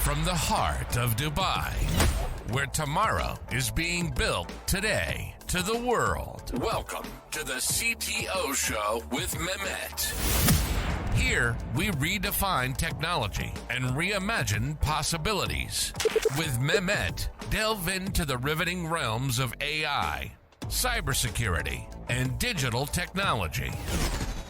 from the heart of Dubai, where tomorrow is being built today, to the world. Welcome to the CTO Show with Mehmet. Here, we redefine technology and reimagine possibilities. With Mehmet, delve into the riveting realms of AI, cybersecurity, and digital technology.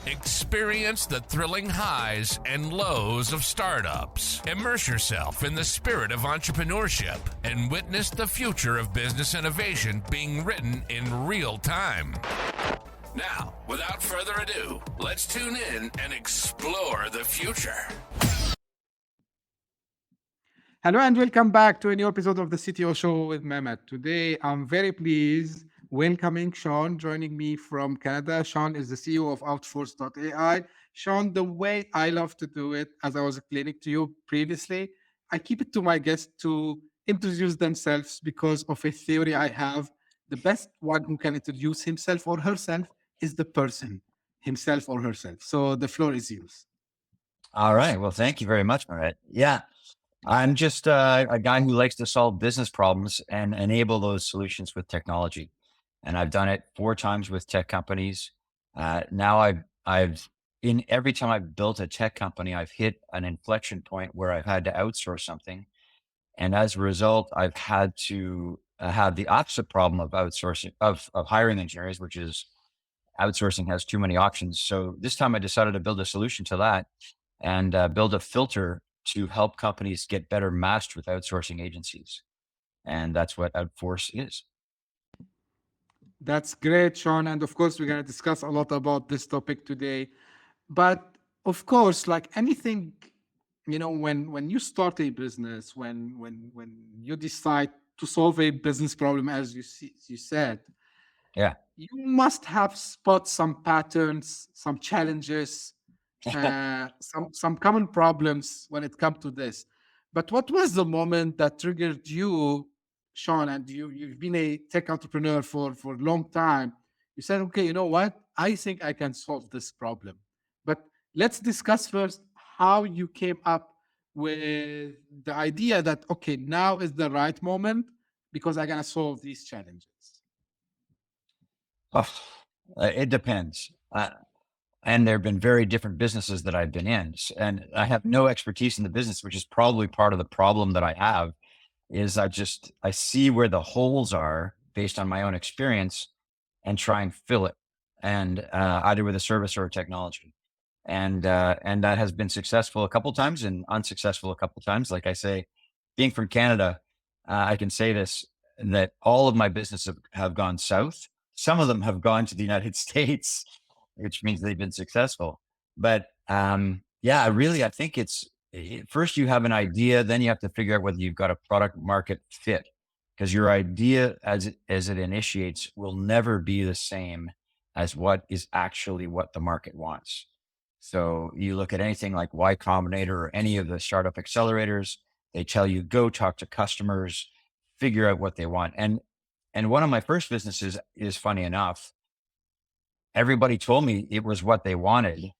Experience the thrilling highs and lows of startups. Immerse yourself in the spirit of entrepreneurship and witness the future of business innovation being written in real time. Now, without further ado, let's tune in and explore the future. Hello and welcome back to a new episode of the CTO Show with Mehmet. Today, I'm very pleased welcoming Sean joining me from Canada. Sean is the CEO of Outforce.ai. Sean, the way I love to do it, as I was explaining to you previously, I keep it to my guests to introduce themselves because of a theory I have. The best one who can introduce himself or herself is the person, himself or herself. So the floor is yours. All right. Well, thank you very much, Mehmet. Yeah, I'm just a guy who likes to solve business problems and enable those solutions with technology. And I've done it 4 times with tech companies. Now every time I've built a tech company, I've hit an inflection point where I've had to outsource something. And as a result, I've had to have the opposite problem of outsourcing, of hiring engineers, which is outsourcing has too many options. So this time I decided to build a solution to that and build a filter to help companies get better matched with outsourcing agencies. And that's what Outforce is. That's great, Sean. And of course, we're going to discuss a lot about this topic today. But of course, like anything, when you start a business, when you decide to solve a business problem, as you said, Yeah. you must have spot some patterns, some challenges, some common problems when it comes to this. But what was the moment that triggered you, Sean? And you've been a tech entrepreneur for a long time. You said, okay, you know what? I think I can solve this problem. But let's discuss first how you came up with the idea that, okay, now is the right moment because I'm going to solve these challenges. Oh, it depends. And there have been very different businesses that I've been in. And I have no expertise in the business, which is probably part of the problem that I have is I see where the holes are based on my own experience and try and fill it, and either with a service or a technology. And that has been successful a couple of times and unsuccessful a couple of times. Like I say, being from Canada, I can say this, that all of my businesses have gone south. Some of them have gone to the United States, which means they've been successful. But I think first you have an idea, then you have to figure out whether you've got a product market fit, because your idea as it initiates will never be the same as what the market wants. So you look at anything like Y Combinator or any of the startup accelerators, they tell you, go talk to customers, figure out what they want. And one of my first businesses is, funny enough, everybody told me it was what they wanted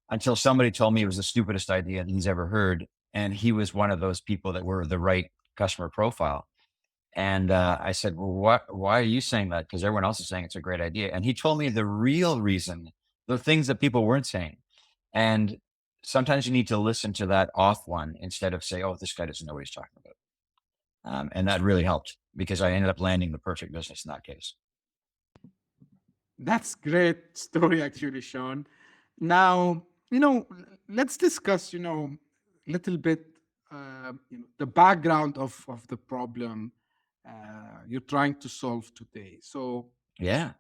until somebody told me it was the stupidest idea he's ever heard. And he was one of those people that were the right customer profile. And I said, well, why are you saying that? Because everyone else is saying it's a great idea. And he told me the real reason, the things that people weren't saying. And sometimes you need to listen to that off one instead of say, oh, this guy doesn't know what he's talking about. And that really helped because I ended up landing the perfect business in that case. That's great story, actually, Sean. Now, let's discuss, little bit, the background of the problem you're trying to solve today. So Yeah.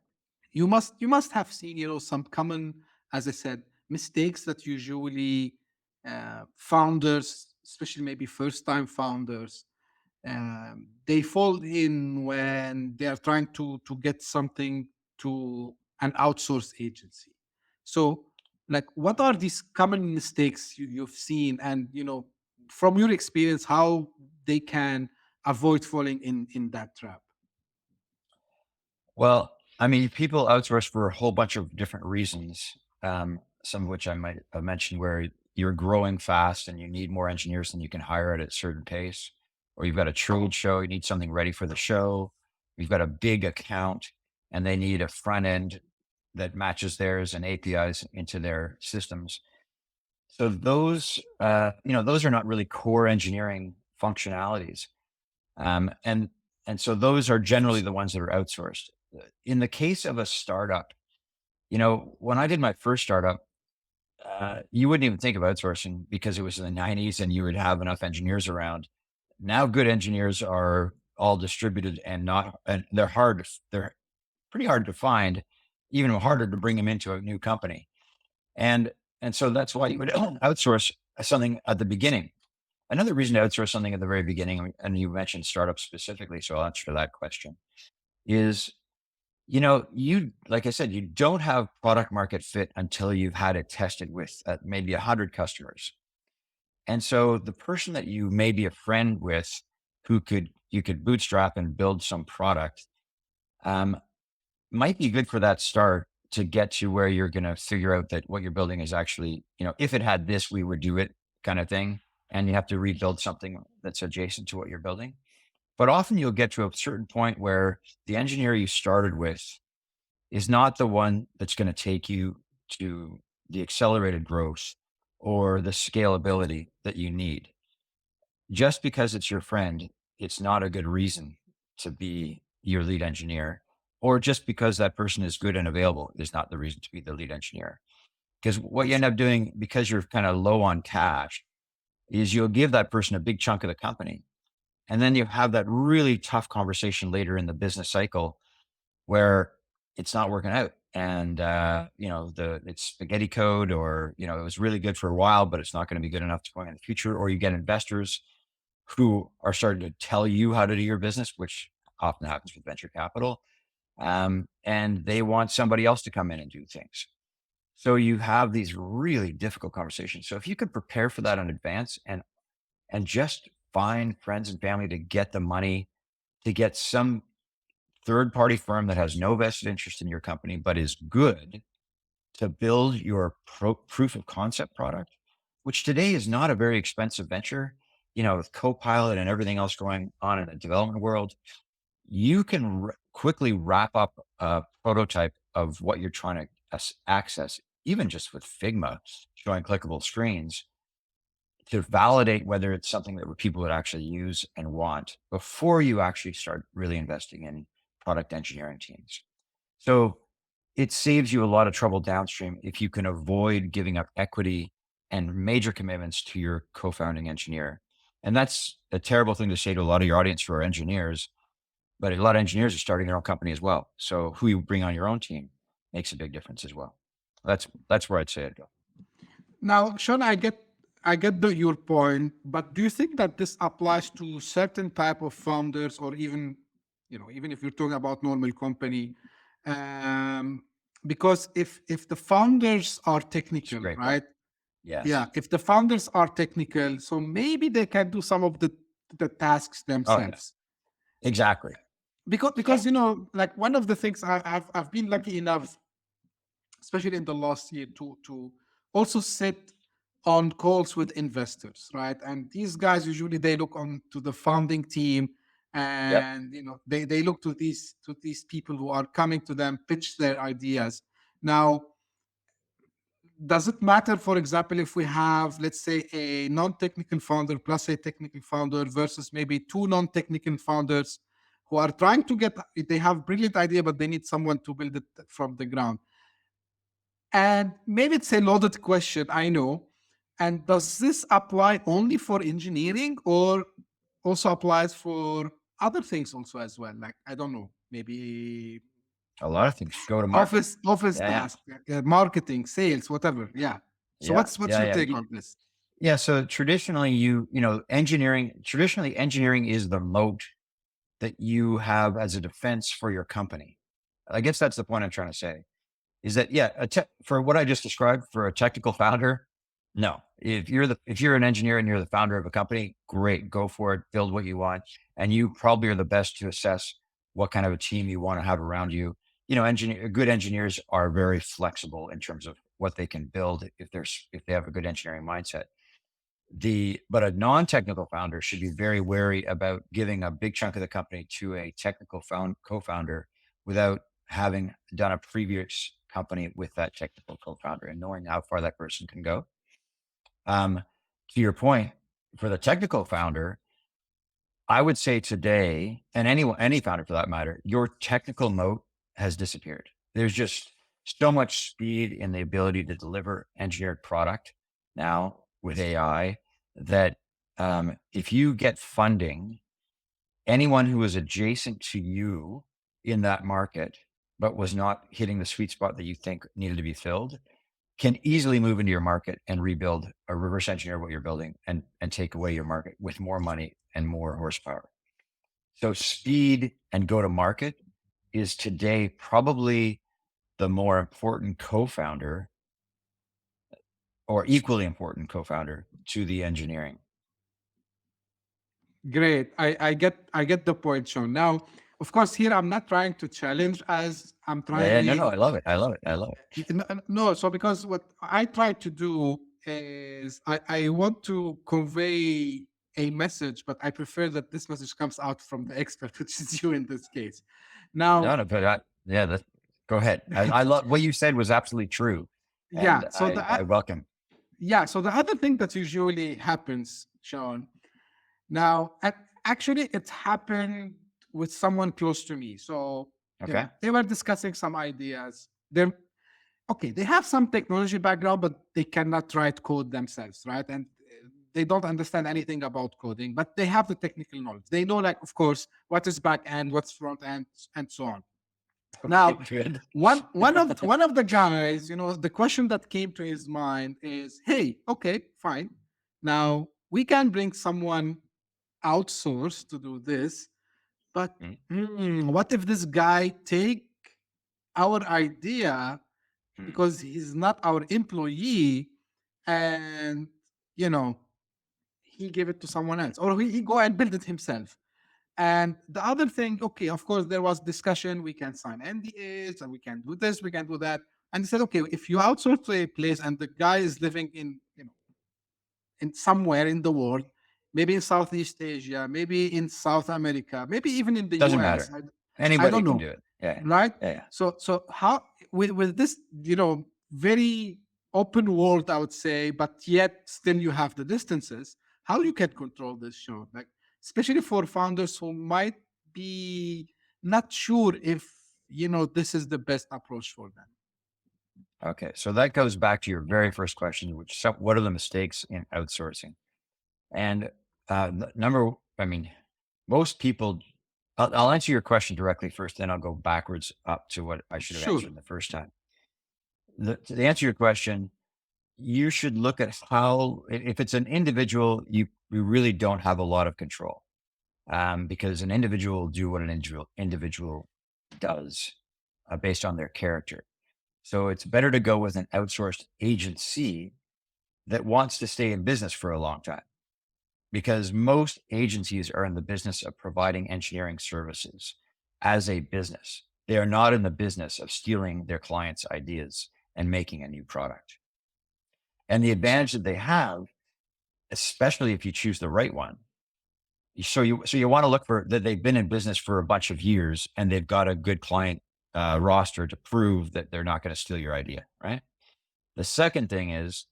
you must have seen, some common, as I said, mistakes that usually founders, especially maybe first-time founders, they fall in when they are trying to get something to an outsourced agency. So, like, what are these common mistakes you've seen, and from your experience, how they can avoid falling in that trap? Well, I mean, people outsource for a whole bunch of different reasons. Some of which I might have mentioned, where you're growing fast and you need more engineers than you can hire at a certain pace, or you've got a trade show, you need something ready for the show. You've got a big account and they need a front end that matches theirs and APIs into their systems. So those, those are not really core engineering functionalities. And so those are generally the ones that are outsourced. In the case of a startup, when I did my first startup, you wouldn't even think of outsourcing because it was in the 90s and you would have enough engineers around. Now good engineers are all distributed and they're pretty hard to find, even harder to bring them into a new company. And so that's why you would outsource something at the beginning. Another reason to outsource something at the very beginning, and you mentioned startups specifically, so I'll answer that question, is, like I said, you don't have product market fit until you've had it tested with maybe 100 customers. And so the person that you may be a friend with you could bootstrap and build some product, might be good for that start to get to where you're going to figure out that what you're building is actually, if it had this, we would do it kind of thing. And you have to rebuild something that's adjacent to what you're building. But often you'll get to a certain point where the engineer you started with is not the one that's going to take you to the accelerated growth or the scalability that you need. Just because it's your friend, it's not a good reason to be your lead engineer, or just because that person is good and available is not the reason to be the lead engineer. Because what you end up doing, because you're kind of low on cash, is you'll give that person a big chunk of the company. And then you have that really tough conversation later in the business cycle where it's not working out. And, it's spaghetti code, or, it was really good for a while, but it's not going to be good enough to go in the future. Or you get investors who are starting to tell you how to do your business, which often happens with venture capital. And they want somebody else to come in and do things. So you have these really difficult conversations. So if you could prepare for that in advance and just find friends and family to get the money, to get some third-party firm that has no vested interest in your company, but is good to build your proof of concept product, which today is not a very expensive venture, with Copilot and everything else going on in the development world. You can quickly wrap up a prototype of what you're trying to access, even just with Figma showing clickable screens, to validate whether it's something that people would actually use and want before you actually start really investing in product engineering teams. So it saves you a lot of trouble downstream if you can avoid giving up equity and major commitments to your co-founding engineer. And that's a terrible thing to say to a lot of your audience who are engineers, but a lot of engineers are starting their own company as well. So who you bring on your own team makes a big difference as well. That's where I'd say I'd go. Now, Sean, I get your point, but do you think that this applies to certain type of founders, or even if you're talking about normal company? Because if the founders are technical, Great point. right? Yes. Yeah, if the founders are technical, so maybe they can do some of the tasks themselves. Exactly. Because like one of the things I've been lucky enough, especially in the last year, to also sit on calls with investors, right? And these guys usually they look on to the founding team, and they look to these people who are coming to them, pitch their ideas. Now, does it matter, for example, if we have, let's say, a non-technical founder plus a technical founder versus maybe two non-technical founders who are trying to they have brilliant idea, but they need someone to build it from the ground? And maybe it's a loaded question, I know. And does this apply only for engineering, or also applies for other things also as well? Like, I don't know, maybe A lot of things go to market. office Yeah, yeah. tasks, marketing, sales, whatever. Yeah. So Yeah, what's yeah, your yeah. take on this? Yeah. So traditionally, engineering is the moat that you have as a defense for your company. I guess that's the point I'm trying to say, is that, for what I just described, for a technical founder, no. If you're an engineer and you're the founder of a company, great, go for it, build what you want. And you probably are the best to assess what kind of a team you want to have around you. Good engineers are very flexible in terms of what they can build if they have a good engineering mindset. But a non-technical founder should be very wary about giving a big chunk of the company to a technical co-founder without having done a previous company with that technical co-founder and knowing how far that person can go. To your point, for the technical founder, I would say today, and any founder for that matter, your technical moat has disappeared. There's just so much speed in the ability to deliver engineered product now with AI that if you get funding, anyone who is adjacent to you in that market, but was not hitting the sweet spot that you think needed to be filled, can easily move into your market and rebuild or reverse engineer what you're building and take away your market with more money and more horsepower. So speed and go to market is today probably the more important co-founder or equally important co-founder to the engineering. Great. I get the point, Sean. Now, of course, here I'm not trying to challenge as I'm trying. No, I love it. No, so because what I try to do is I want to convey a message, but I prefer that this message comes out from the expert, which is you in this case. Now, But go ahead. I love what you said was absolutely true. yeah. And So I welcome. yeah. So the other thing that usually happens, Sean. Now, actually, it happened with someone close to me. So Okay. they were discussing some ideas. They have some technology background, but they cannot write code themselves, right? And they don't understand anything about coding, but they have the technical knowledge. They know, like, of course, what is back end, what's front end, and so on. Now, Good. one of the guys, the question that came to his mind is, "Hey, okay, fine. Now we can bring someone outsourced to do this, but what if this guy take our idea because he's not our employee and he gave it to someone else, or he go and build it himself?" And the other thing, okay, of course, there was discussion. We can sign NDAs and we can do this, we can do that. And he said, okay, if you outsource to a place and the guy is living in somewhere in the world, maybe in Southeast Asia, maybe in South America, maybe even in the Doesn't US. matter. I Anybody don't can know. do it. Yeah. Right? Yeah. So how with this, very open world, I would say, but yet still you have the distances, how you can control this show? Like, especially for founders who might be not sure if this is the best approach for them. Okay. So that goes back to your very first question, what are the mistakes in outsourcing? And most people, I'll answer your question directly first, then I'll go backwards up to what I should have Sure. answered the first time. To answer your question, you should look at if it's an individual, you really don't have a lot of control, because an individual will do what an individual does based on their character. So it's better to go with an outsourced agency that wants to stay in business for a long time, because most agencies are in the business of providing engineering services as a business. They are not in the business of stealing their clients' ideas and making a new product. And the advantage that they have, especially if you choose the right one, so you want to look for that they've been in business for a bunch of years and they've got a good client roster to prove that they're not going to steal your idea, right? The second thing is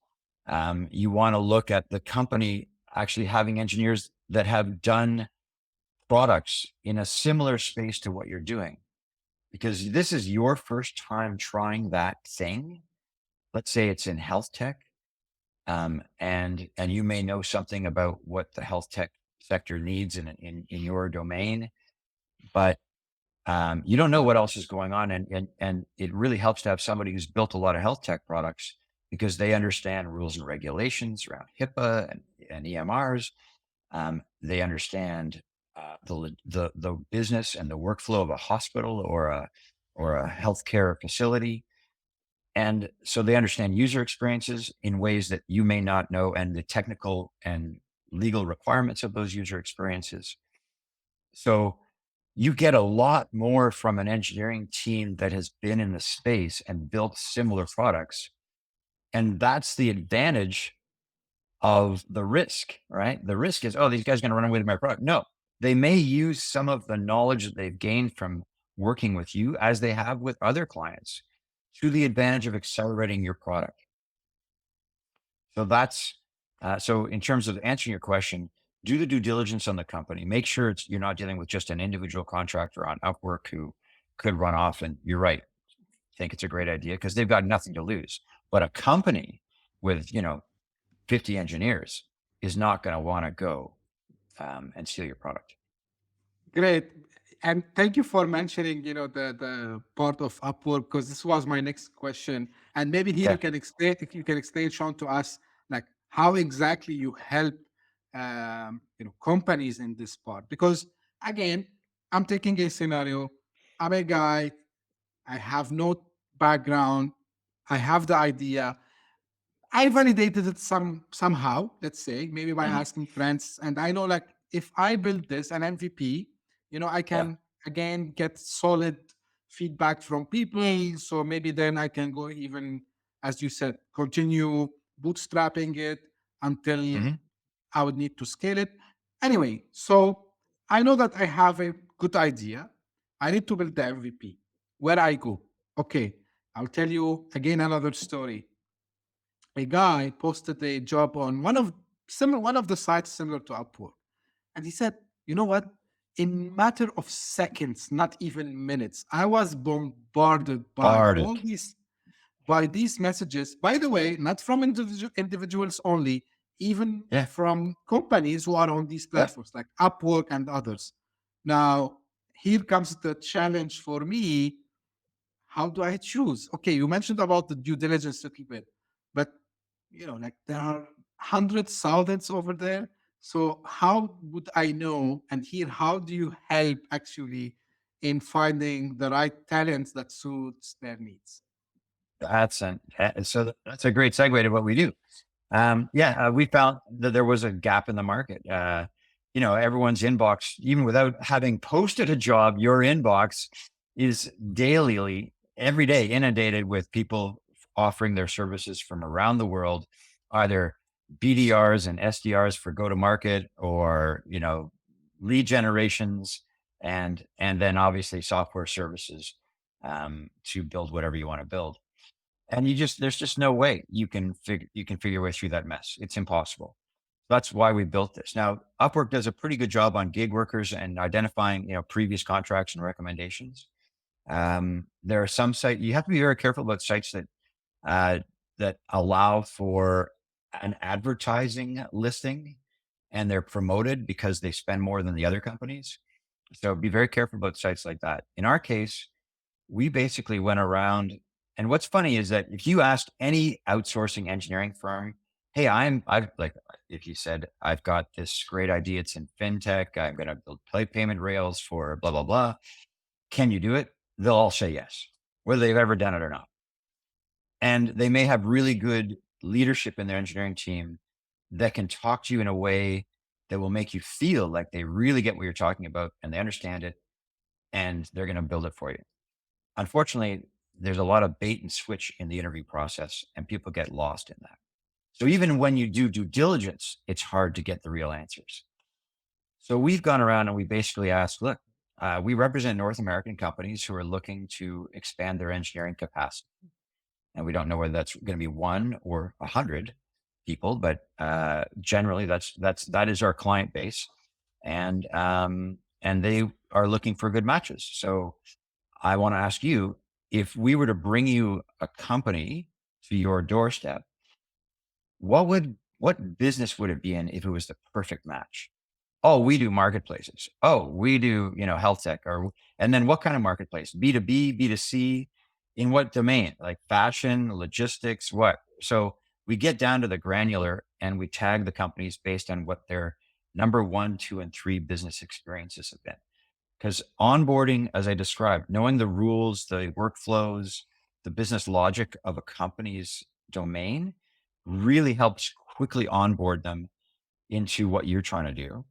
you want to look at the company actually having engineers that have done products in a similar space to what you're doing, because this is your first time trying that thing. Let's say it's in health tech, and you may know something about what the health tech sector needs in your domain, but you don't know what else is going on. And it really helps to have somebody who's built a lot of health tech products, because they understand rules and regulations around HIPAA and EMRs. They understand the business and the workflow of a hospital or a healthcare facility. And so they understand user experiences in ways that you may not know, and the technical and legal requirements of those user experiences. So you get a lot more from an engineering team that has been in the space and built similar products And that's the advantage of the risk, right? The risk is, oh, these guys are going to run away with my product. No, they may use some of the knowledge that they've gained from working with you, as they have with other clients, to the advantage of accelerating your product. So that's, so in terms of answering your question, do the due diligence on the company. Make sure you're not dealing with just an individual contractor on Upwork who could run off. And you're right, think it's a great idea because they've got nothing to lose. But a company with, 50 engineers is not going to want to go and steal your product. Great. And thank you for mentioning, the part of Upwork, because this was my next question. And maybe here Yeah. you can explain, Sean, to us, like how exactly you help, companies in this part. Because again, I'm taking a scenario. I'm a guy. I have no background. I have the idea. I validated it somehow, let's say, maybe by Mhm. asking friends. And I know, like, if I build this an MVP, I Yeah. can again get solid feedback from people. So maybe then I can go even, as you said, continue bootstrapping it until Mhm. I would need to scale it. Anyway, so I know that I have a good idea. I need to build the MVP. Where I go? Okay, I'll tell you again another story. A guy posted a job on one of the sites similar to Upwork, and he said, "You know what? In matter of seconds, not even minutes, I was bombarded Barded. by these messages. By the way, not from individuals only, even Yeah. from companies who are on these Yeah. platforms like Upwork and others. Now, here comes the challenge for me. How do I choose? Okay, you mentioned about the due diligence a little bit, but like there are hundreds, thousands over there. So how would I know? And here, how do you help actually in finding the right talents that suits their needs? That's a great segue to what we do. We found that there was a gap in the market. Everyone's inbox, even without having posted a job, your inbox is daily, every day inundated with people offering their services from around the world, either BDRs and SDRs for go to market, or, lead generations, and then obviously software services to build whatever you want to build. And there's just no way you can figure your way through that mess. It's impossible. That's why we built this. Now, Upwork does a pretty good job on gig workers and identifying, previous contracts and recommendations. There are some sites you have to be very careful about sites uh, that allow for an advertising listing, and they're promoted because they spend more than the other companies. So be very careful about sites like that. In our case, we basically went around. And what's funny is that if you asked any outsourcing engineering firm, hey, I've like, if you said, I've got this great idea, it's in fintech, I'm going to build payment rails for blah, blah, blah. Can you do it? They'll all say yes, whether they've ever done it or not. And they may have really good leadership in their engineering team that can talk to you in a way that will make you feel like they really get what you're talking about and they understand it, and they're going to build it for you. Unfortunately, there's a lot of bait and switch in the interview process, and people get lost in that. So even when you do due diligence, it's hard to get the real answers. So we've gone around and we basically asked, look, we represent North American companies who are looking to expand their engineering capacity. And we don't know whether that's going to be 1 or 100 people, but generally that is our client base. And they are looking for good matches. So I want to ask you, if we were to bring you a company to your doorstep, what business would it be in if it was the perfect match? Oh, we do marketplaces. Oh, we do, health tech, and then what kind of marketplace? B2B, B2C, in what domain? Like fashion, logistics, what? So we get down to the granular and we tag the companies based on what their number 1, 2, and 3 business experiences have been. Because onboarding, as I described, knowing the rules, the workflows, the business logic of a company's domain really helps quickly onboard them into what you're trying to do,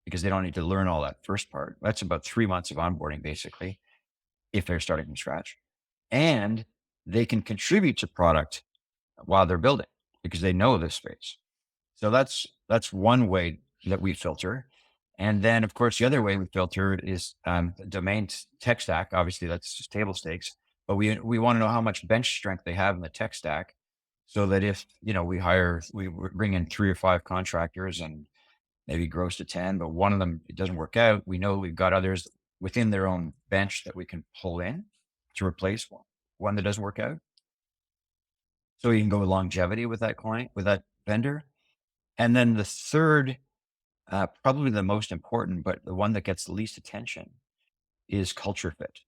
because they don't need to learn all that first part. That's about 3 months of onboarding, basically, if they're starting from scratch. And they can contribute to product while they're building because they know this space. So that's one way that we filter. And then, of course, the other way we filter is domain tech stack. Obviously, that's just table stakes. But we want to know how much bench strength they have in the tech stack, so that if we bring in 3 or 5 contractors and maybe grows to 10, but one of them it doesn't work out, we know we've got others within their own bench that we can pull in to replace one that doesn't work out. So you can go with longevity with that client, with that vendor. And then the third, probably the most important, but the one that gets the least attention, is culture fit.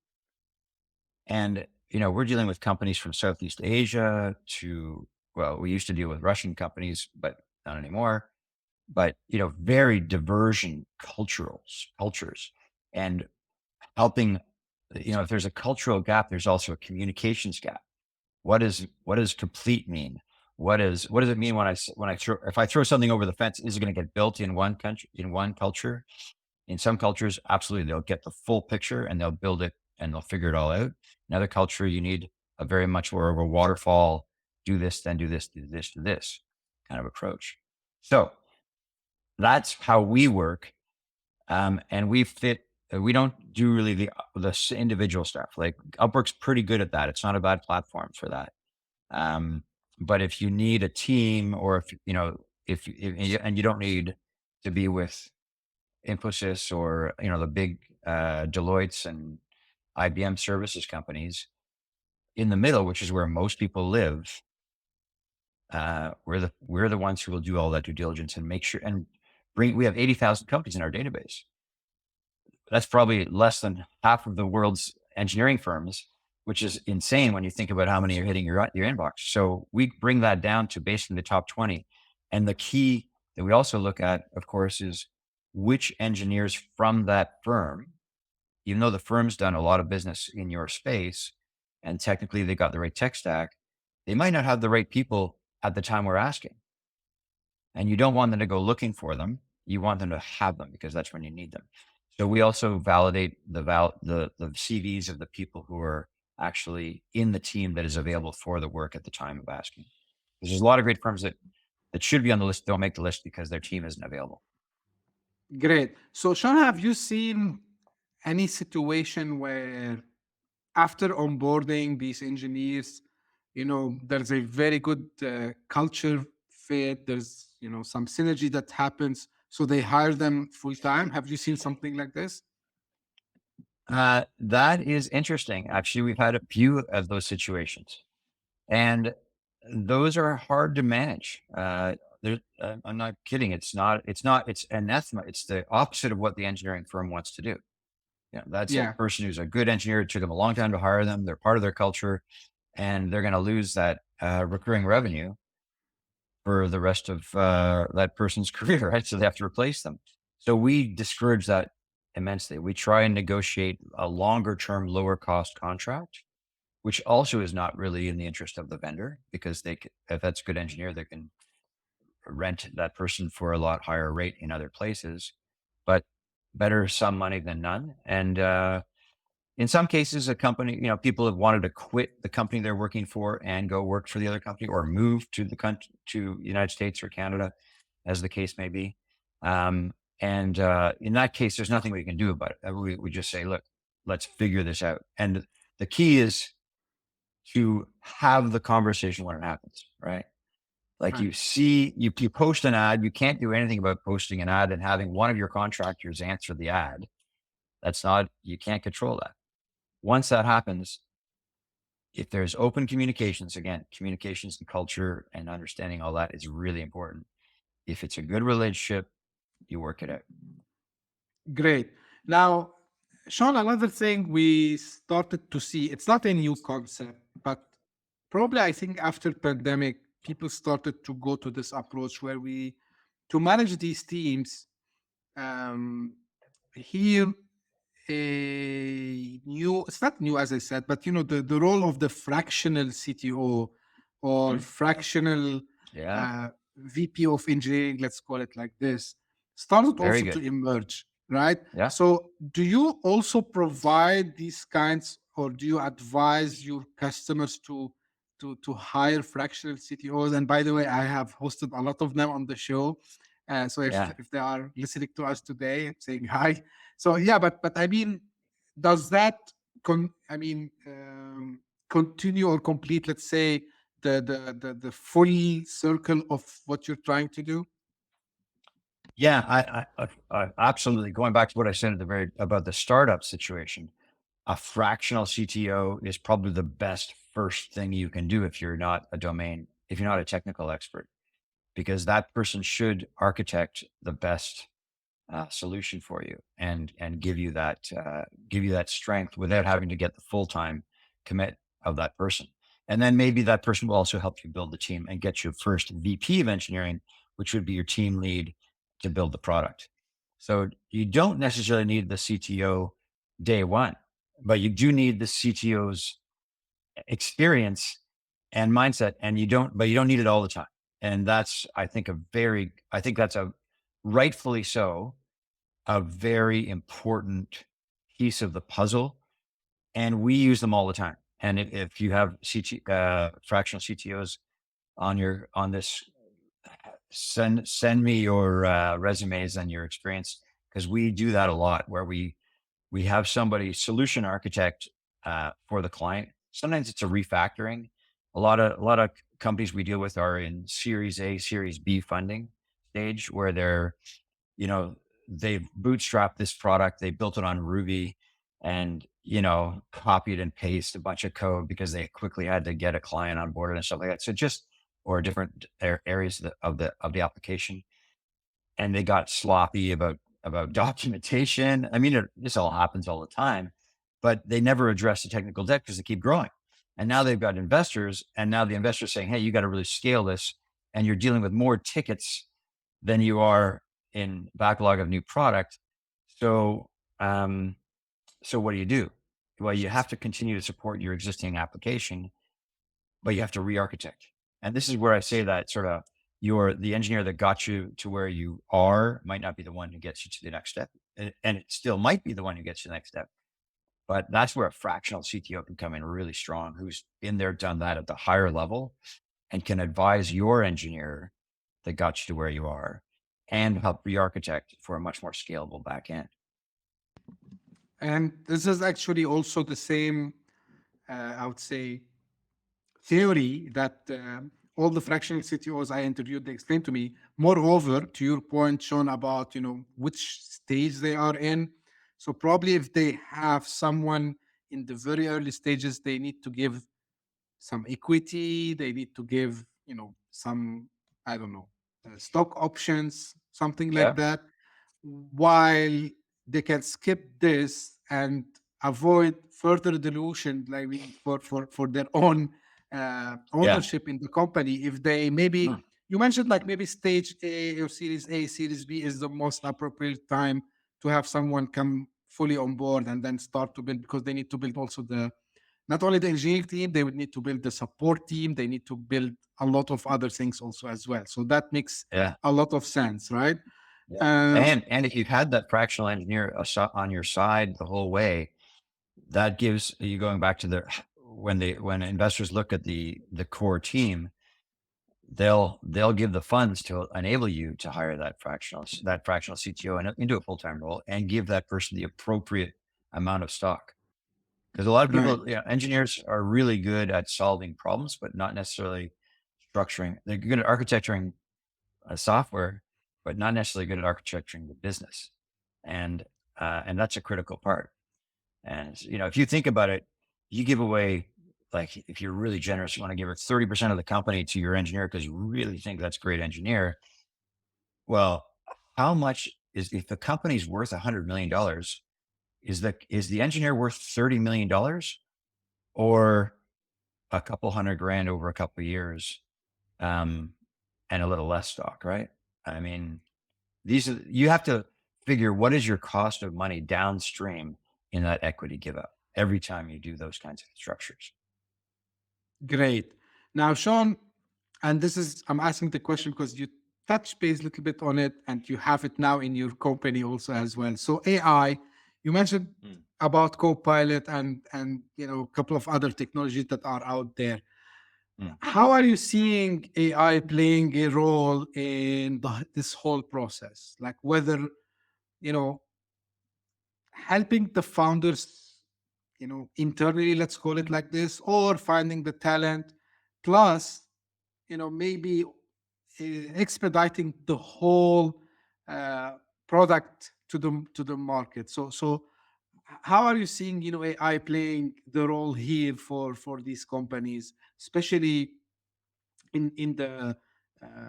And, we're dealing with companies from Southeast Asia to, well, we used to deal with Russian companies, but not anymore. But, very divergent cultures, and helping, if there's a cultural gap, there's also a communications gap. What does complete mean? What does it mean if I throw something over the fence? Is it going to get built in one country, in one culture? In some cultures, absolutely, they'll get the full picture and they'll build it and they'll figure it all out. Another culture, you need a very much more of a waterfall, do this, then do this, do this, do this kind of approach. So that's how we work. And we don't do really the individual stuff. Like Upwork's pretty good at that. It's not a bad platform for that. But if you need a team, or if you don't need to be with Infosys or, the big Deloitte's and IBM services companies, in the middle, which is where most people live, we're the ones who will do all that due diligence and make sure and we have 80,000 companies in our database. That's probably less than half of the world's engineering firms, which is insane when you think about how many are hitting your inbox. So we bring that down to basically the top 20. And the key that we also look at, of course, is which engineers from that firm, even though the firm's done a lot of business in your space and technically they got the right tech stack, they might not have the right people at the time we're asking. And you don't want them to go looking for them. You want them to have them because that's when you need them. So we also validate the CVs of the people who are actually in the team that is available for the work at the time of asking. There's a lot of great firms that should be on the list, don't make the list because their team isn't available. Great. So, Sean, have you seen any situation where after onboarding these engineers, there's a very good culture fit, there's, some synergy that happens, so they hire them full time? Have you seen something like this? That is interesting. Actually, we've had a few of those situations, and those are hard to manage. I'm not kidding. It's anathema. It's the opposite of what the engineering firm wants to do. That's a person who's a good engineer. It took them a long time to hire them. They're part of their culture, and they're going to lose that recurring revenue for the rest of that person's career, right? So they have to replace them. So we discourage that immensely. We try and negotiate a longer term, lower cost contract, which also is not really in the interest of the vendor, because if that's a good engineer, they can rent that person for a lot higher rate in other places, but better some money than none. And in some cases, a company, people have wanted to quit the company they're working for and go work for the other company, or move to the country, to the United States or Canada, as the case may be. And in that case, there's nothing we can do about it. We just say, look, let's figure this out. And the key is to have the conversation when it happens, right? Like you post an ad, you can't do anything about posting an ad and having one of your contractors answer the ad. You can't control that. Once that happens, if there's open communications, again, communications and culture and understanding all that is really important. If it's a good relationship, you work it out. Great. Now, Sean, another thing we started to see, it's not a new concept, but probably I think after pandemic, people started to go to this approach where to manage these teams, here it's not new, as I said, but the role of the fractional CTO or fractional VP of engineering, let's call it like this, started also to emerge, right? Yeah. So do you also provide these kinds, or do you advise your customers to to hire fractional CTOs. And by the way, I have hosted a lot of them on the show. So Yeah. if they are listening to us today, I'm saying hi. So yeah, but I mean, does that continue or complete, let's say, the full circle of what you're trying to do? Yeah, I absolutely. Going back to what I said at the very about the startup situation, a fractional CTO is probably the best first thing you can do if you're not if you're not a technical expert, because that person should architect the best solution for you and give you that strength without having to get the full-time commit of that person. And then maybe that person will also help you build the team and get you first VP of engineering, which would be your team lead to build the product. So you don't necessarily need the CTO day one, but you do need the CTO's experience and mindset, and you don't need it all the time. And that's, I think that's a rightfully so, a very important piece of the puzzle, and we use them all the time. And if you have fractional CTOs on this, send me your resumes and your experience, because we do that a lot, where we have somebody solution architect for the client. Sometimes it's a refactoring. A lot of companies we deal with are in Series A, Series B funding stage, where they've bootstrapped this product, they built it on Ruby, and copied and pasted a bunch of code because they quickly had to get a client on board and stuff like that. So or different areas of the application, and they got sloppy about documentation. I mean, this all happens all the time, but they never address the technical debt because they keep growing. And now they've got investors, and now the investors saying, "Hey, you got to really scale this," and you're dealing with more tickets than you are in backlog of new product. So, what do? Well, you have to continue to support your existing application, but you have to re-architect. And this is where I say that sort of the engineer that got you to where you are might not be the one who gets you to the next step. And it still might be the one who gets you to the next step. But that's where a fractional CTO can come in really strong, who's been there, done that at the higher level, and can advise your engineer that got you to where you are and help re-architect for a much more scalable back end. And this is actually also the same, I would say, theory that all the fractional CTOs I interviewed, they explained to me. Moreover, to your point, Sean, about which stage they are in. So probably if they have someone in the very early stages, they need to give some equity. They need to give some, I don't know, stock options, something like Yeah. that, while they can skip this and avoid further dilution, like for their own ownership in the company. If they maybe, you mentioned like maybe stage A or Series A, Series B is the most appropriate time to have someone come fully on board and then start to build, because they need to build also not only the engineering team, they would need to build the support team. They need to build a lot of other things also as well. So that makes a lot of sense, right? Yeah. And if you've had that fractional engineer on your side the whole way, that gives you, going back to when investors look at the core team, they'll give the funds to enable you to hire that fractional CTO into a full-time role and give that person the appropriate amount of stock. Because a lot of people, engineers are really good at solving problems, but not necessarily structuring. They're good at architecturing software, but not necessarily good at architecturing the business. And that's a critical part. And, if you think about it, you give away, like, if you're really generous, you want to give 30% of the company to your engineer because you really think that's a great engineer. Well, how much if the company's worth $100 million, is the engineer worth $30 million or a couple $100,000 over a couple of years, and a little less stock, right? I mean, you have to figure what is your cost of money downstream in that equity give up every time you do those kinds of structures. Great. Now, Sean, and I'm asking the question because you touch base a little bit on it and you have it now in your company also as well. So AI, you mentioned about Copilot and a couple of other technologies that are out there. Mm. How are you seeing AI playing a role in this whole process? Like whether, you know, helping the founders, internally, let's call it like this, or finding the talent, plus, maybe expediting the whole uh, product to the market. So how are you seeing, AI playing the role here for these companies, especially in the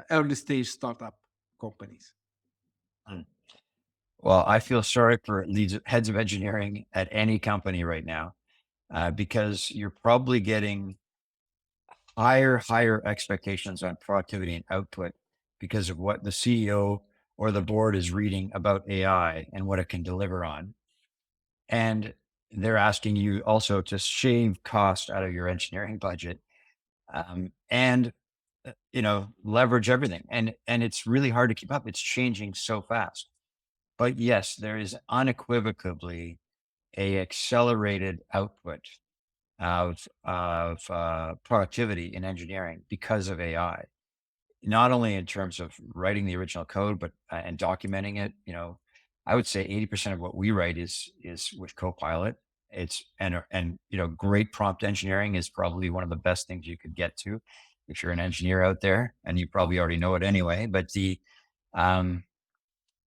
early stage startup companies? Mm. Well, I feel sorry for heads of engineering at any company right now, because you're probably getting higher expectations on productivity and output because of what the CEO or the board is reading about AI and what it can deliver on. And they're asking you also to shave cost out of your engineering budget, and leverage everything. And it's really hard to keep up. It's changing so fast. But yes, there is unequivocally a accelerated output of productivity in engineering because of AI. Not only in terms of writing the original code, but and documenting it. I would say 80% of what we write is with Copilot. It's and great prompt engineering is probably one of the best things you could get to if you're an engineer out there, and you probably already know it anyway. But um,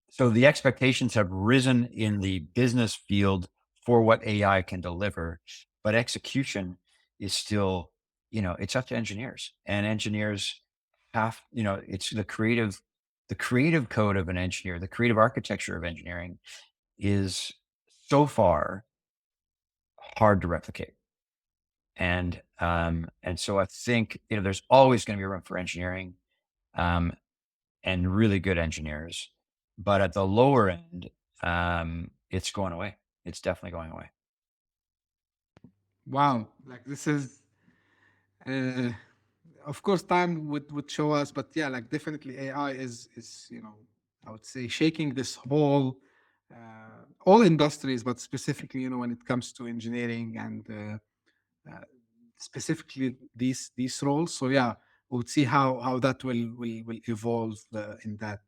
so the expectations have risen in the business field for what AI can deliver, but execution is still, it's up to engineers, and engineers it's the creative code of an engineer, the creative architecture of engineering is so far hard to replicate. And so I think, there's always going to be room for engineering. Um, and really good engineers. But at the lower end, it's going away. It's definitely going away. Wow, like this is uh, of course time would show us, but yeah, like definitely AI is I would say shaking this whole all industries, but specifically when it comes to engineering and specifically these roles. So yeah, we'll see how that will evolve in that.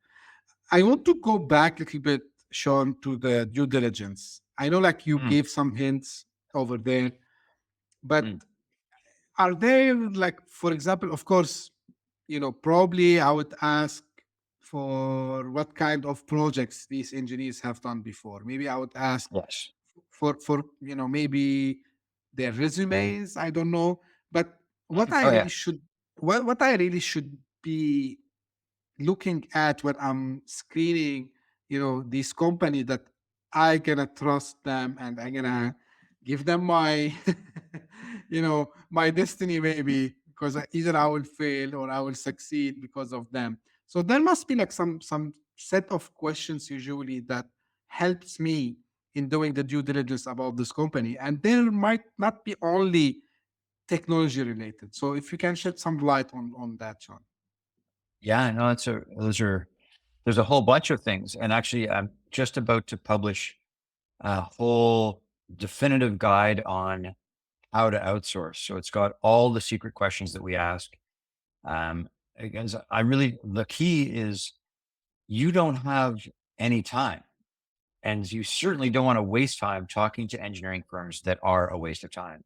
I want to go back a little bit, Sean, to the due diligence. I know like you Mm, gave some hints over there, but mm, are there, like, for example, of course, probably I would ask for what kind of projects these engineers have done before. Maybe I would ask yes. for maybe their resumes. I don't know, but what I Oh yeah. really should what I really should be looking at when I'm screening, these company that I gonna trust them and I gonna give them my, my destiny maybe because either I will fail or I will succeed because of them. So there must be like some set of questions usually that helps me in doing the due diligence about this company, and there might not be only technology related. So if you can shed some light on that, John. Yeah, no, there's a whole bunch of things. And actually, I'm just about to publish a whole definitive guide on how to outsource. So it's got all the secret questions that we ask. Because the key is you don't have any time. And you certainly don't want to waste time talking to engineering firms that are a waste of time.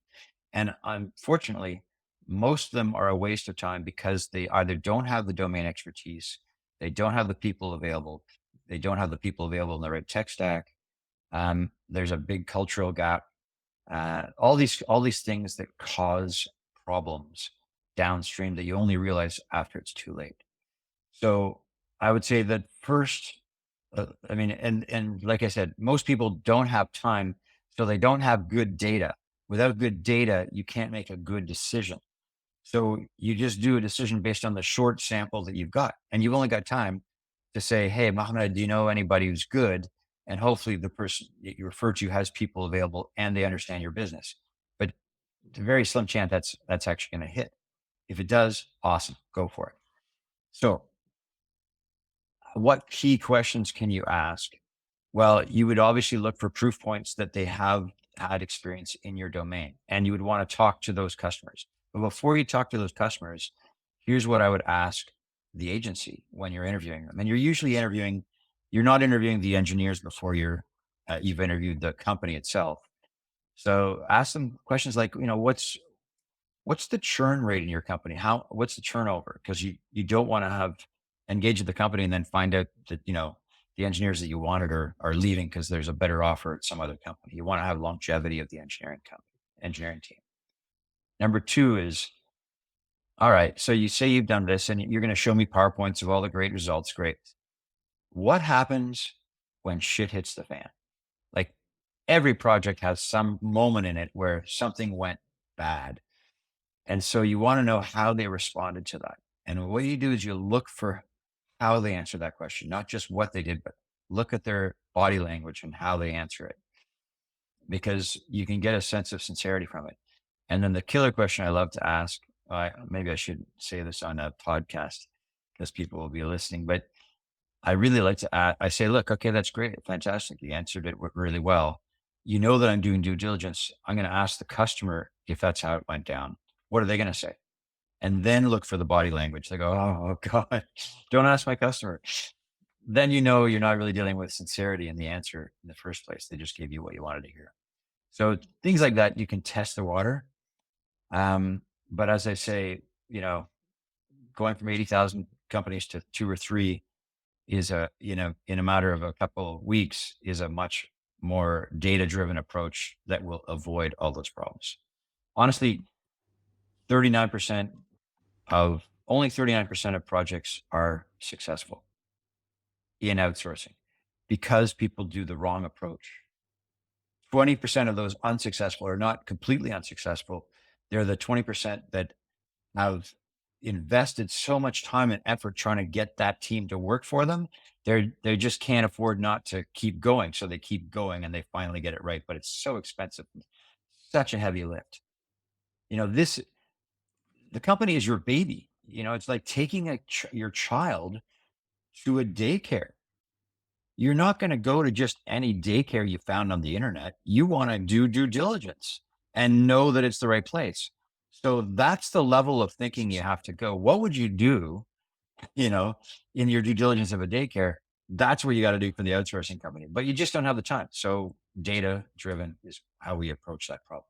And unfortunately, most of them are a waste of time because they either don't have the domain expertise, they don't have the people available, they don't have the people available in the right tech stack. There's a big cultural gap. All these things that cause problems downstream that you only realize after it's too late. So I would say that first, I mean, and like I said, most people don't have time, so they don't have good data. Without good data, you can't make a good decision. So you just do a decision based on the short sample that you've got, and you've only got time to say, "Hey, Mohammed, do you know anybody who's good?" And hopefully, the person that you refer to has people available and they understand your business. But it's a very slim chance that's actually going to hit. If it does, awesome, go for it. So what key questions can you ask? Well, you would obviously look for proof points that they have had experience in your domain, and you would want to talk to those customers. But before you talk to those customers, here's what I would ask the agency when you're interviewing them. And you're usually interviewing, you're not interviewing the engineers before you've interviewed the company itself. So ask them questions like, what's the churn rate in your company? What's the turnover? Because you don't want to have engage with the company and then find out that, the engineers that you wanted are leaving because there's a better offer at some other company. You want to have longevity of the engineering team. Number two is, all right, so you say you've done this and you're going to show me PowerPoints of all the great results. Great. What happens when shit hits the fan? Like every project has some moment in it where something went bad. And so you want to know how they responded to that. And what you do is you look for how they answer that question, not just what they did, but look at their body language and how they answer it, because you can get a sense of sincerity from it. And then the killer question I love to ask, maybe I should say this on a podcast because people will be listening, but I really like to ask, I say, look, okay, that's great. Fantastic. You answered it really well. You know that I'm doing due diligence. I'm going to ask the customer if that's how it went down. What are they going to say? And then look for the body language. They go, oh God, don't ask my customer. Then you're not really dealing with sincerity in the answer in the first place. They just gave you what you wanted to hear. So things like that, you can test the water. But as I say, going from 80,000 companies to 2 or 3 is in a matter of a couple of weeks is a much more data-driven approach that will avoid all those problems. Honestly, 39% only 39% of projects are successful in outsourcing because people do the wrong approach. 20% of those unsuccessful are not completely unsuccessful. They're the 20% that have invested so much time and effort trying to get that team to work for them. They just can't afford not to keep going. So they keep going and they finally get it right. But it's so expensive, such a heavy lift. The company is your baby. It's like taking your child to a daycare. You're not going to go to just any daycare you found on the internet. You want to do due diligence and know that it's the right place. So that's the level of thinking you have to go. What would you do, in your due diligence of a daycare? That's what you got to do for the outsourcing company, but you just don't have the time. So data driven is how we approach that problem.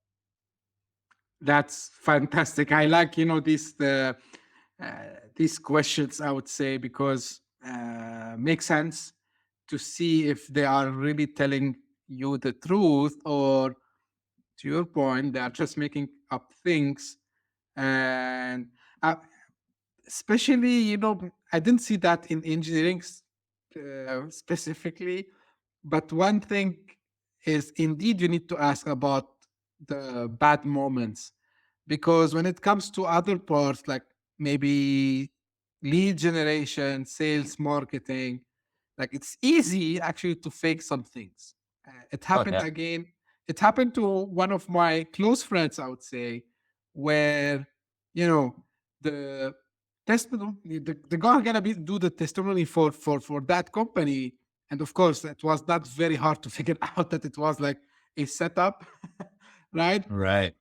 That's fantastic. I like, these questions, I would say, because make sense to see if they are really telling you the truth, or to your point, they are just making up things. And uh, especially, I didn't see that in engineering specifically, but one thing is indeed you need to ask about the bad moments, because when it comes to other parts, like maybe lead generation, sales, marketing, like it's easy actually to fake some things. It Oh happened yeah. again. It happened to one of my close friends, I would say, where the testimony, the guy gonna do the testimony for that company, and of course it was not very hard to figure out that it was like a setup, right? Right.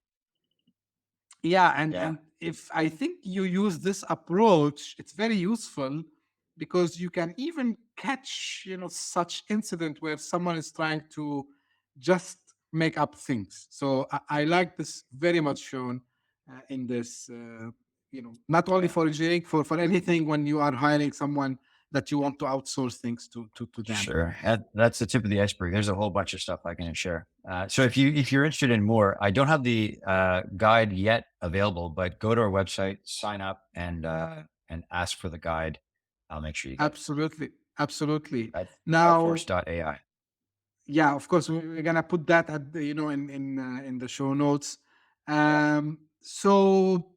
Yeah, and Yeah. if I think you use this approach, it's very useful, because you can even catch such incident where someone is trying to just make up things. So I like this very much shown in this, not only Yeah. for engineering, for anything, when you are hiring someone that you want to outsource things to them. Sure. That's the tip of the iceberg. There's a whole bunch of stuff I can share. So if you're interested in more, I don't have the guide yet available, but go to our website, sign up, and ask for the guide. I'll make sure you get it Absolutely, absolutely. at Now, Outforce.ai. yeah, of course, we're gonna put that at the, in the show notes. Yeah. So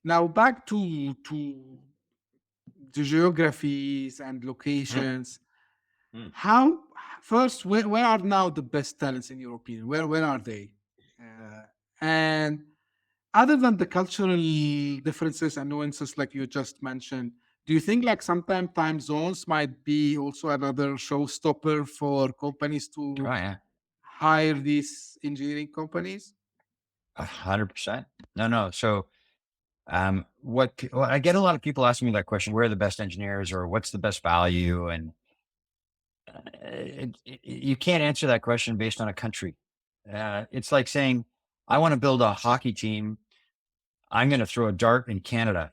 now back to the geographies and Mm, locations. mm. How first, where are now the best talents in your opinion? Where are they? And other than the cultural differences and nuances, like you just mentioned, do you think like sometimes time zones might be also another showstopper for companies Oh to yeah. hire these engineering companies? 100%. No. So, well, I get a lot of people asking me that question: where are the best engineers, or what's the best value? And you can't answer that question based on a country. It's like saying, I want to build a hockey team. I'm going to throw a dart in Canada.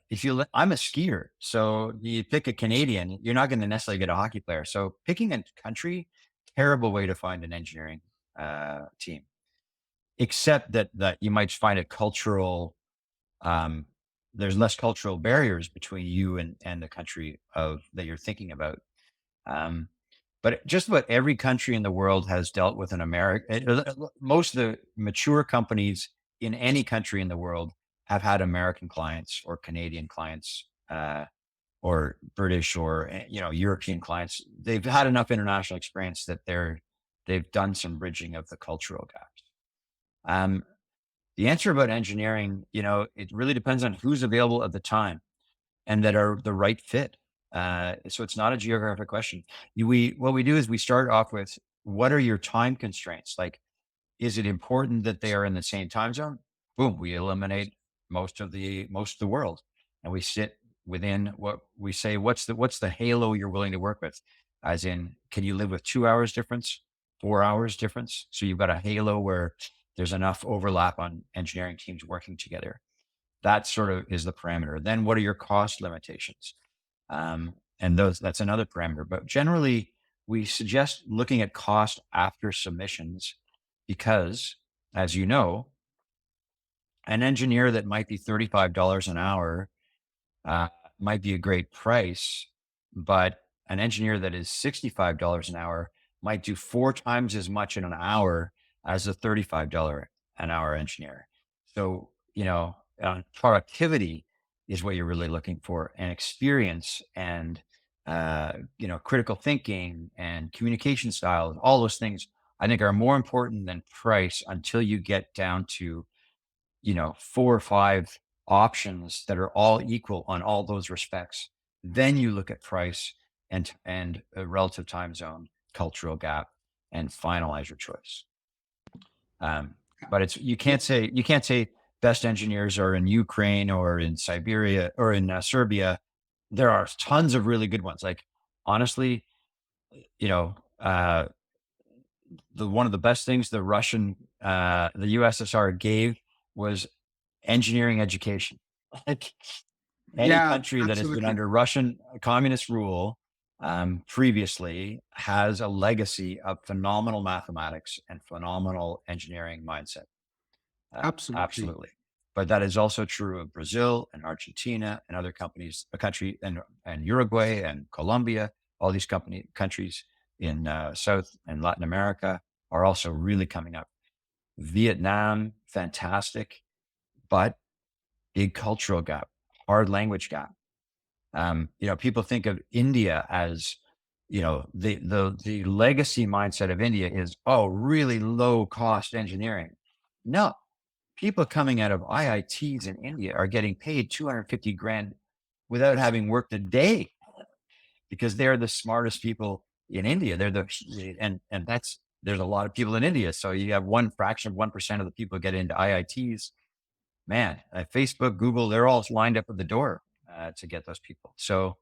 I'm a skier, so you pick a Canadian, you're not going to necessarily get a hockey player. So picking a country, terrible way to find an engineering team, except that you might find a cultural. There's less cultural barriers between you and the country that you're thinking about. But just about every country in the world has dealt with an American. Most of the mature companies in any country in the world have had American clients or Canadian clients, or British or European clients. They've had enough international experience that they've done some bridging of the cultural gaps. The answer about engineering, it really depends on who's available at the time and that are the right fit. So it's not a geographic question. What we do is we start off with, what are your time constraints? Like, is it important that they are in the same time zone? Boom, we eliminate most of the world, and we sit within what we say. What's the halo you're willing to work with? As in, can you live with 2 hours difference, 4 hours difference? So you've got a halo where there's enough overlap on engineering teams working together. That sort of is the parameter. Then what are your cost limitations? And that's another parameter. But generally, we suggest looking at cost after submissions because, as you know, an engineer that might be $35 an hour might be a great price, but an engineer that is $65 an hour might do 4 times as much in an hour as a $35 an hour engineer. So, productivity is what you're really looking for, and experience, and critical thinking and communication styles. All those things I think are more important than price until you get down to 4 or 5 options that are all equal on all those respects. Then you look at price and a relative time zone, cultural gap, and finalize your choice. But you can't say best engineers are in Ukraine or in Siberia or in Serbia. There are tons of really good ones. Like, honestly, one of the best things the USSR gave was engineering education. Like, any Yeah, country that has been absolutely. under Russian communist rule previously has a legacy of phenomenal mathematics and phenomenal engineering mindset. Absolutely. Absolutely. But that is also true of Brazil and Argentina and other country and Uruguay and Colombia. All these countries in South and Latin America are also really coming up. Vietnam, fantastic, but big cultural gap, hard language gap. People think of India as, the legacy mindset of India is, really low cost engineering. No, people coming out of IITs in India are getting paid 250 grand without having worked a day, because they're the smartest people in India. There's a lot of people in India. So you have one fraction of 1% of the people get into IITs. Man, Facebook, Google, they're all lined up at the door to get those people. So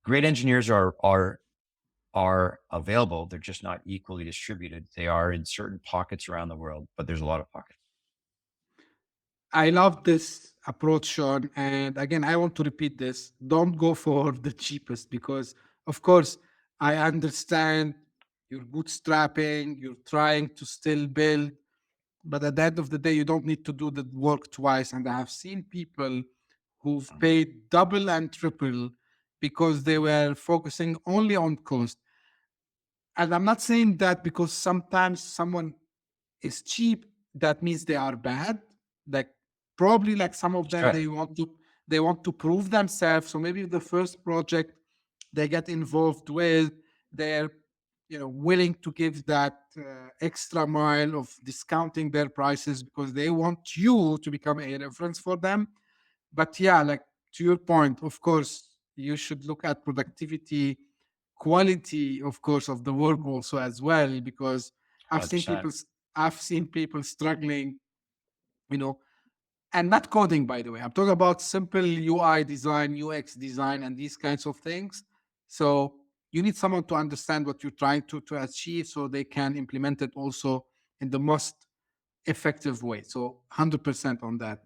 great engineers are available. They're just not equally distributed. They are in certain pockets around the world, but there's a lot of pockets. I love this approach, Sean. And again, I want to repeat this. Don't go for the cheapest because, of course, I understand you're bootstrapping, you're trying to still build, but at the end of the day, you don't need to do the work twice. And I have seen people who've paid double and triple because they were focusing only on cost. And I'm not saying that because sometimes someone is cheap, that means they are bad. Like, probably, like, some of That's them, right. they want to prove themselves. So maybe the first project they get involved with, they're willing to give that extra mile of discounting their prices because they want you to become a reference for them. But yeah, like, to your point, of course, you should look at productivity, quality, of course, of the work also as well, because I've seen 100%. people I've seen people struggling you know, and not coding, by the way. I'm talking about simple UI design, UX design, and these kinds of things. So you need someone to understand what you're trying to achieve so they can implement it also in the most effective way. So 100% on that,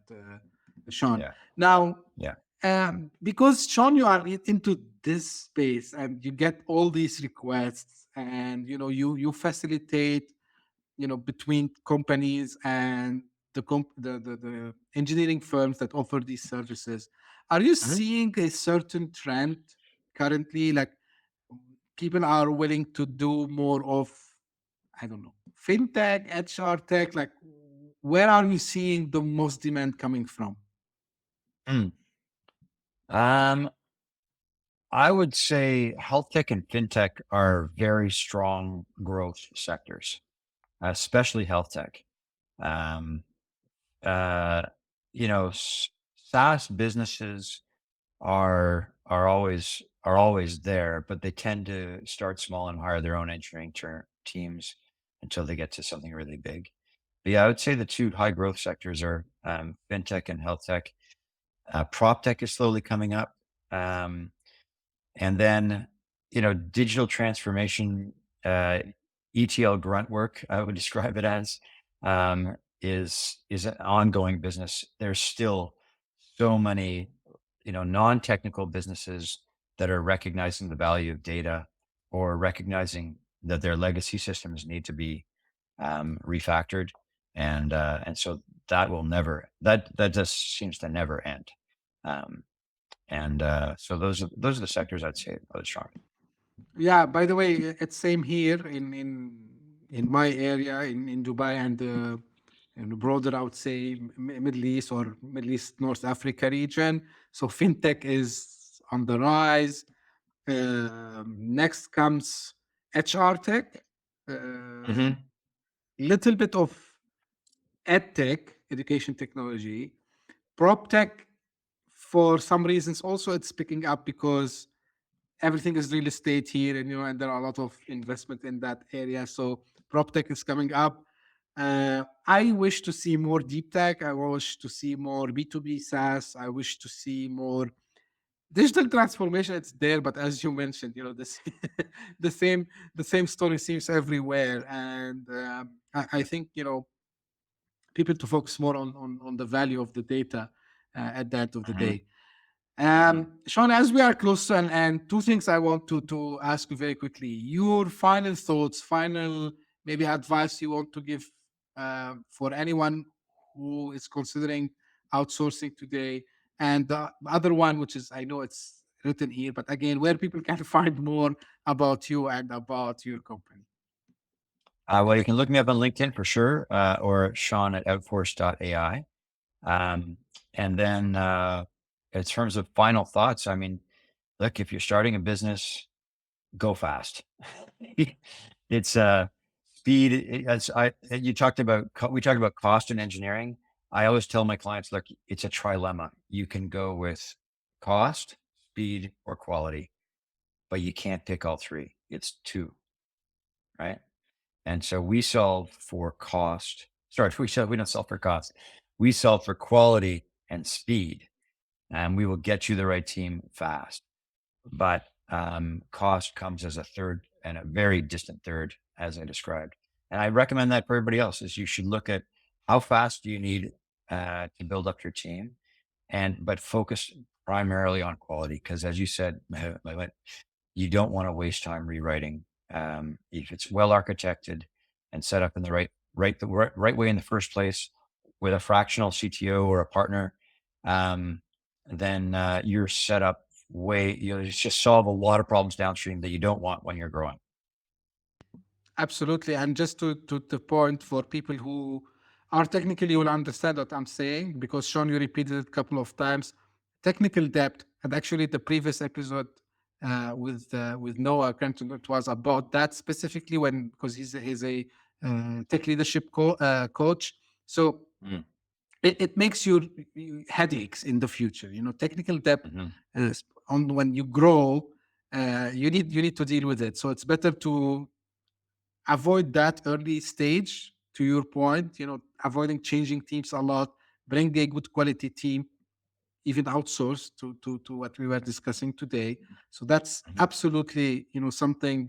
Sean. Yeah. Now, Yeah. because Sean, you are into this space and you get all these requests, and you facilitate between companies and the engineering firms that offer these services. Are you Mhm. seeing a certain trend currently, like people are willing to do more of, I don't know, fintech, HR tech? Like, where are you seeing the most demand coming from? Mm. Um, I would say health tech and fintech are very strong growth sectors, especially health tech. Um, uh, SaaS businesses are always there, but they tend to start small and hire their own engineering teams until they get to something really big. But yeah, I would say the two high growth sectors are fintech and health tech. Prop tech is slowly coming up. Um, and then, digital transformation, ETL grunt work, I would describe it as, is an ongoing business. There's still so many, non-technical businesses that are recognizing the value of data or recognizing that their legacy systems need to be refactored. And so that just seems to never end. Um, so those are the sectors I'd say are strong. Yeah, by the way, it's same here in my area in Dubai and in the broader, I would say, Middle East or Middle East North Africa region. So fintech is on the rise. Next comes HR tech, Hmm. little bit of ed tech, education technology, prop tech. For some reasons, also it's picking up because everything is real estate here, and there are a lot of investment in that area. So prop tech is coming up. I wish to see more deep tech. I wish to see more B2B SaaS. I wish to see more digital transformation. It's there, but as you mentioned, this the same story seems everywhere. And I think people to focus more on the value of the data at the end of the Hmm. day. Sean, as we are close to an end, two things I want to ask you very quickly. Your final thoughts, final maybe advice you want to give for anyone who is considering outsourcing today, and the other one, which is I know it's written here, but again, where people can find more about you and about your company. Well, you can look me up on LinkedIn for sure, or Sean at Outforce.ai. Um, and then in terms of final thoughts, I mean, look, if you're starting a business, go fast. It's speed. As you talked about, we talked about cost and engineering. I always tell my clients, look, it's a trilemma. You can go with cost, speed, or quality, but you can't pick all three. It's two, right? And so we solve for cost. Sorry, we don't solve for cost. We solve for quality and speed, and we will get you the right team fast. But cost comes as a third and a very distant third, as I described. And I recommend that for everybody else is you should look at how fast do you need to build up your team, but focus primarily on quality. Because as you said, Mehmet, you don't want to waste time rewriting. If it's well architected and set up in the right way in the first place with a fractional CTO or a partner, then you're set up just solve a lot of problems downstream that you don't want when you're growing. Absolutely. And just to the point for people who are technically will understand what I'm saying, because Sean, you repeated it a couple of times. Technical depth, and actually the previous episode with Noah Crenton, it was about that specifically because he's a tech leadership coach. So Mm. it makes you headaches in the future. Technical depth Hmm. is on when you grow, you need to deal with it. So it's better to avoid that early stage, to your point, avoiding changing teams a lot, bring a good quality team, even outsourced to what we were discussing today. So that's absolutely, something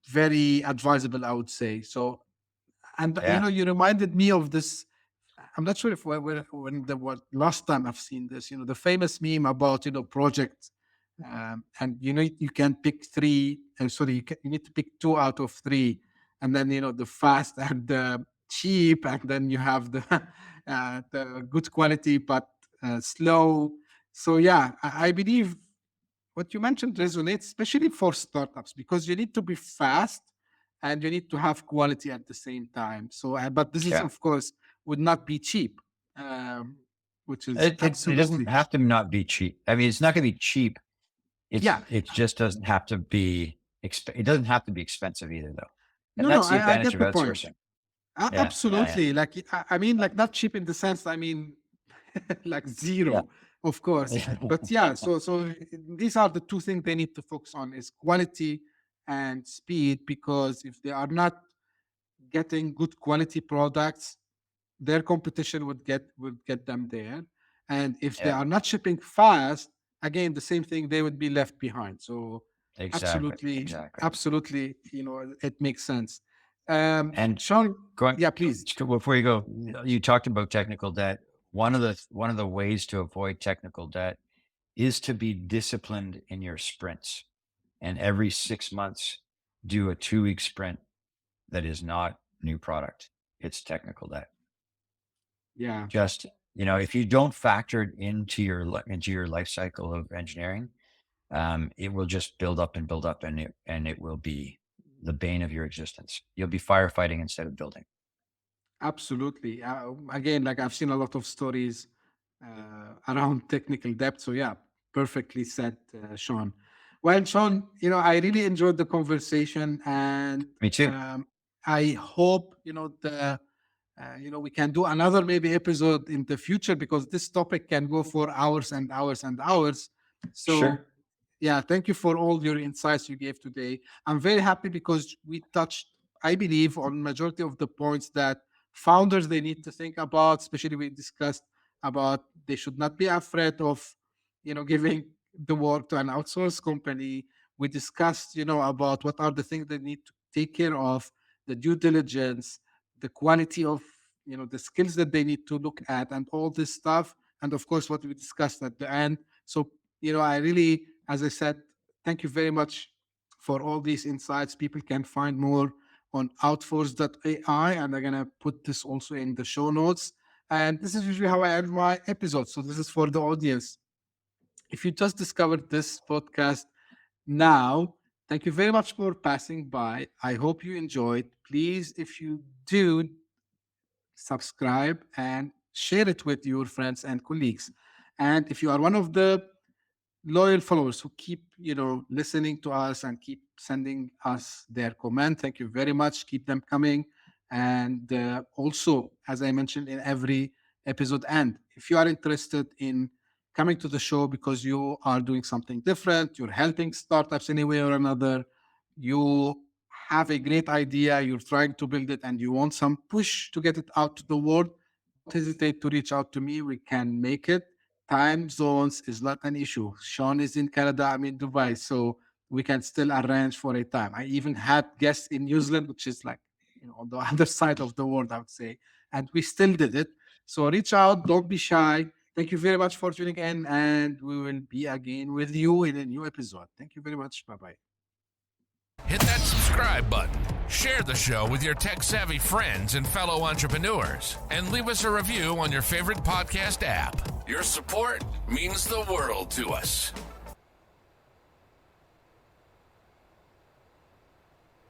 very advisable, I would say. So, and Yeah. you reminded me of this. I'm not sure if when the what last time I've seen this, the famous meme about project, and you can pick three. Sorry, you need to pick two out of three, and then the fast and the cheap, and then you have the good quality but slow. So yeah, I believe what you mentioned resonates, especially for startups, because you need to be fast and you need to have quality at the same time. So, but this is, Yeah. of course, would not be cheap, um, which is It doesn't have to not be cheap. I mean, it's not going to be cheap. yeah. It just doesn't have to be, it doesn't have to be expensive either though. And No, that's the I advantage get of the point. outsourcing. Yeah. Absolutely. Like, I mean, like not cheap in the sense, I mean, like Yeah. zero, of course. Yeah. But yeah, so these are the two things they need to focus on is quality and speed, because if they are not getting good quality products, their competition would get them there. And if they Yeah. are not shipping fast, again, the same thing, they would be left behind. So Exactly. absolutely, Exactly. absolutely, it makes sense. And Sean, going yeah, please. before you go, you talked about technical debt. One of the ways to avoid technical debt is to be disciplined in your sprints, and every 6 months do a 2-week sprint that is not new product. It's technical debt. Yeah, Just, if you don't factor it into your life cycle of engineering, it will just build up and build up, and it will be the bane of your existence. You'll be firefighting instead of building. absolutely. Again, like I've seen a lot of stories around technical debt. So yeah, perfectly said, Sean. Well, Sean, I really enjoyed the conversation, and Me too. I hope we can do another maybe episode in the future, because this topic can go for hours and hours and hours. So Sure. yeah, thank you for all your insights you gave today. I'm very happy because we touched, I believe, on majority of the points that founders they need to think about. Especially we discussed about they should not be afraid of, giving the work to an outsourced company. We discussed, about what are the things they need to take care of, the due diligence, the quality of, the skills that they need to look at, and all this stuff. And of course, what we discussed at the end. So, I really, as I said, thank you very much for all these insights. People can find more on Outforce.ai, and I'm going to put this also in the show notes. And this is usually how I end my episodes. So this is for the audience. If you just discovered this podcast now, thank you very much for passing by. I hope you enjoyed. Please, if you do, subscribe and share it with your friends and colleagues. And if you are one of the loyal followers who keep listening to us and keep sending us their comment, thank you very much. Keep them coming. And also, as I mentioned in every episode, and if you are interested in coming to the show because you are doing something different, you're helping startups in a way or another, you have a great idea, you're trying to build it, and you want some push to get it out to the world, don't hesitate to reach out to me. We can make it. Time zones is not an issue. Sean is in Canada, I'm in Dubai, so we can still arrange for a time. I even had guests in New Zealand, which is like on the other side of the world, I would say, and we still did it. So reach out, don't be shy. Thank you very much for tuning in, and we will be again with you in a new episode. Thank you very much. Bye bye. Hit that subscribe button, share the show with your tech-savvy friends and fellow entrepreneurs, and leave us a review on your favorite podcast app. Your support means the world to us.